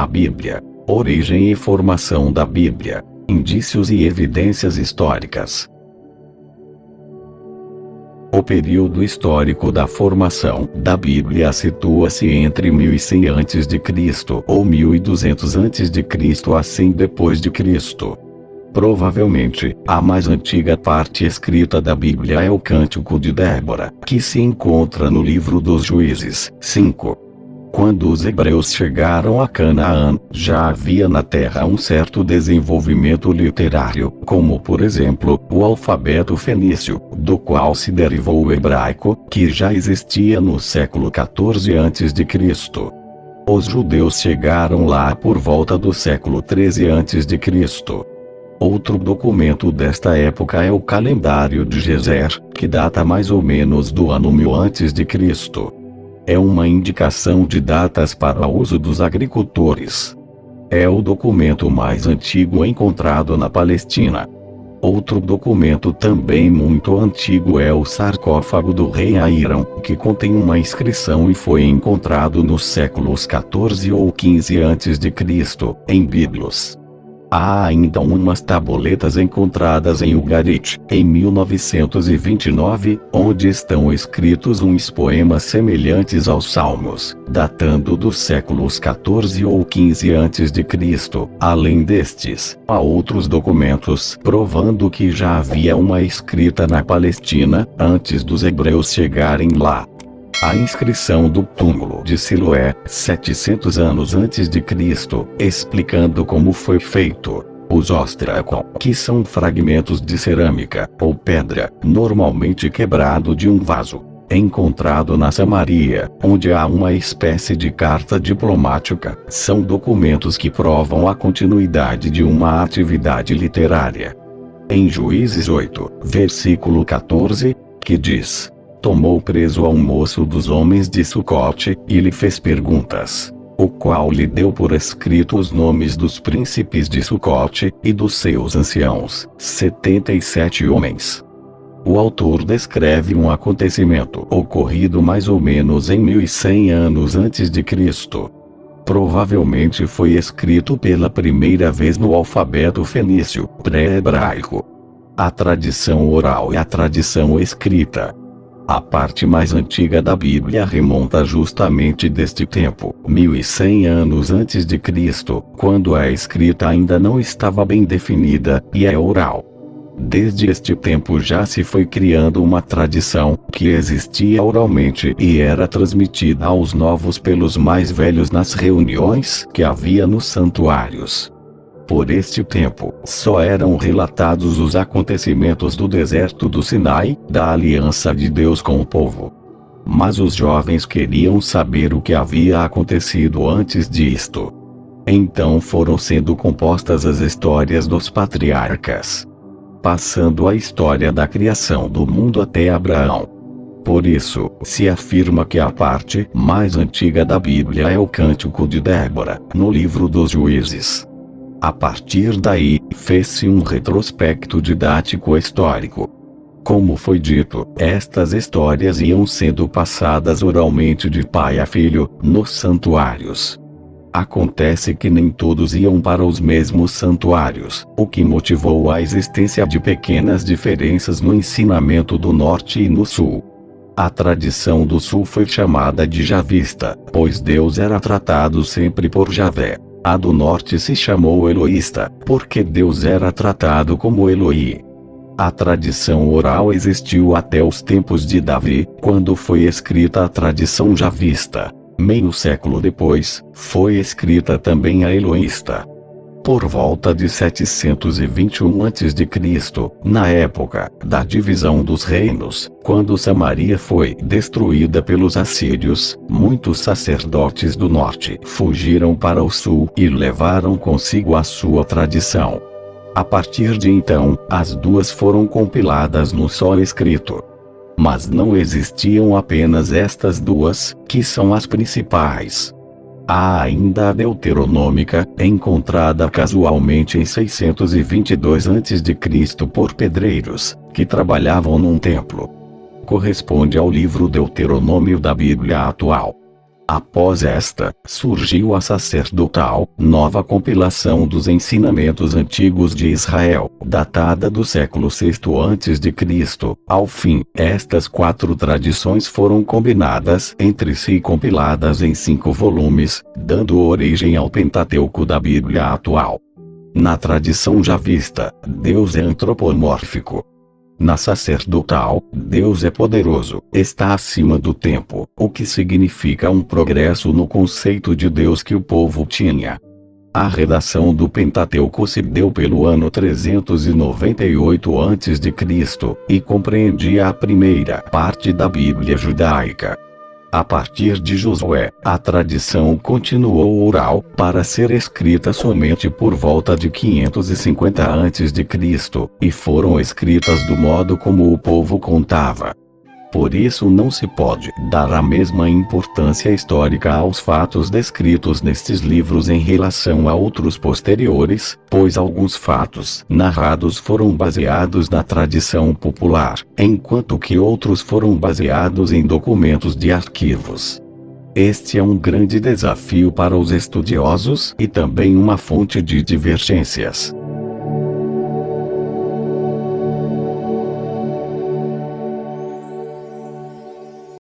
A Bíblia. Origem e formação da Bíblia. Indícios e evidências históricas. O período histórico da formação da Bíblia situa-se entre 1100 a.C. ou 1200 a.C. assim depois de Cristo. Provavelmente, a mais antiga parte escrita da Bíblia é o Cântico de Débora, que se encontra no livro dos Juízes 5. Quando os hebreus chegaram a Canaã, já havia na terra um certo desenvolvimento literário, como por exemplo, o alfabeto fenício, do qual se derivou o hebraico, que já existia no século XIV a.C. Os judeus chegaram lá por volta do século XIII a.C. Outro documento desta época é o calendário de Geser, que data mais ou menos do ano 1000 a.C. É uma indicação de datas para uso dos agricultores. É o documento mais antigo encontrado na Palestina. Outro documento também muito antigo é o sarcófago do rei Airão, que contém uma inscrição e foi encontrado nos séculos XIV ou XV a.C., em Biblos. Há ainda umas tabuletas encontradas em Ugarit, em 1929, onde estão escritos uns poemas semelhantes aos Salmos, datando dos séculos XIV ou XV a.C. Além destes, há outros documentos provando que já havia uma escrita na Palestina, antes dos hebreus chegarem lá. A inscrição do túmulo de Siloé, 700 anos antes de Cristo, explicando como foi feito. Os ostracon, que são fragmentos de cerâmica ou pedra, normalmente quebrado de um vaso, encontrado na Samaria, onde há uma espécie de carta diplomática, são documentos que provam a continuidade de uma atividade literária. Em Juízes 8, versículo 14, que diz: tomou preso ao moço dos homens de Sucote, e lhe fez perguntas, o qual lhe deu por escrito os nomes dos príncipes de Sucote, e dos seus anciãos, 77 homens. O autor descreve um acontecimento ocorrido mais ou menos em 1100 anos antes de Cristo. Provavelmente foi escrito pela primeira vez no alfabeto fenício, pré-hebraico. A tradição oral e a tradição escrita. A parte mais antiga da Bíblia remonta justamente deste tempo, 1100 anos antes de Cristo, quando a escrita ainda não estava bem definida, e é oral. Desde este tempo já se foi criando uma tradição, que existia oralmente e era transmitida aos novos pelos mais velhos nas reuniões que havia nos santuários. Por este tempo, só eram relatados os acontecimentos do deserto do Sinai, da aliança de Deus com o povo. Mas os jovens queriam saber o que havia acontecido antes disto. Então foram sendo compostas as histórias dos patriarcas, passando a história da criação do mundo até Abraão. Por isso, se afirma que a parte mais antiga da Bíblia é o Cântico de Débora, no livro dos Juízes. A partir daí, fez-se um retrospecto didático histórico. Como foi dito, estas histórias iam sendo passadas oralmente de pai a filho, nos santuários. Acontece que nem todos iam para os mesmos santuários, o que motivou a existência de pequenas diferenças no ensinamento do norte e no sul. A tradição do sul foi chamada de javista, pois Deus era tratado sempre por Javé. A do norte se chamou eloísta, porque Deus era tratado como Eloí. A tradição oral existiu até os tempos de Davi, quando foi escrita a tradição javista. Meio século depois, foi escrita também a eloísta. Por volta de 721 a.C., na época da divisão dos reinos, quando Samaria foi destruída pelos assírios, muitos sacerdotes do norte fugiram para o sul e levaram consigo a sua tradição. A partir de então, as duas foram compiladas no só escrito. Mas não existiam apenas estas duas, que são as principais. Há ainda a Deuteronômica, encontrada casualmente em 622 a.C. por pedreiros, que trabalhavam num templo. Corresponde ao livro Deuteronômio da Bíblia atual. Após esta, surgiu a sacerdotal, nova compilação dos ensinamentos antigos de Israel, datada do século VI a.C. Ao fim, estas 4 tradições foram combinadas entre si e compiladas em 5 volumes, dando origem ao Pentateuco da Bíblia atual. Na tradição javista, Deus é antropomórfico. Na sacerdotal, Deus é poderoso, está acima do tempo, o que significa um progresso no conceito de Deus que o povo tinha. A redação do Pentateuco se deu pelo ano 398 a.C. e compreendia a primeira parte da Bíblia judaica. A partir de Josué, a tradição continuou oral, para ser escrita somente por volta de 550 a.C., e foram escritas do modo como o povo contava. Por isso não se pode dar a mesma importância histórica aos fatos descritos nestes livros em relação a outros posteriores, pois alguns fatos narrados foram baseados na tradição popular, enquanto que outros foram baseados em documentos de arquivos. Este é um grande desafio para os estudiosos e também uma fonte de divergências.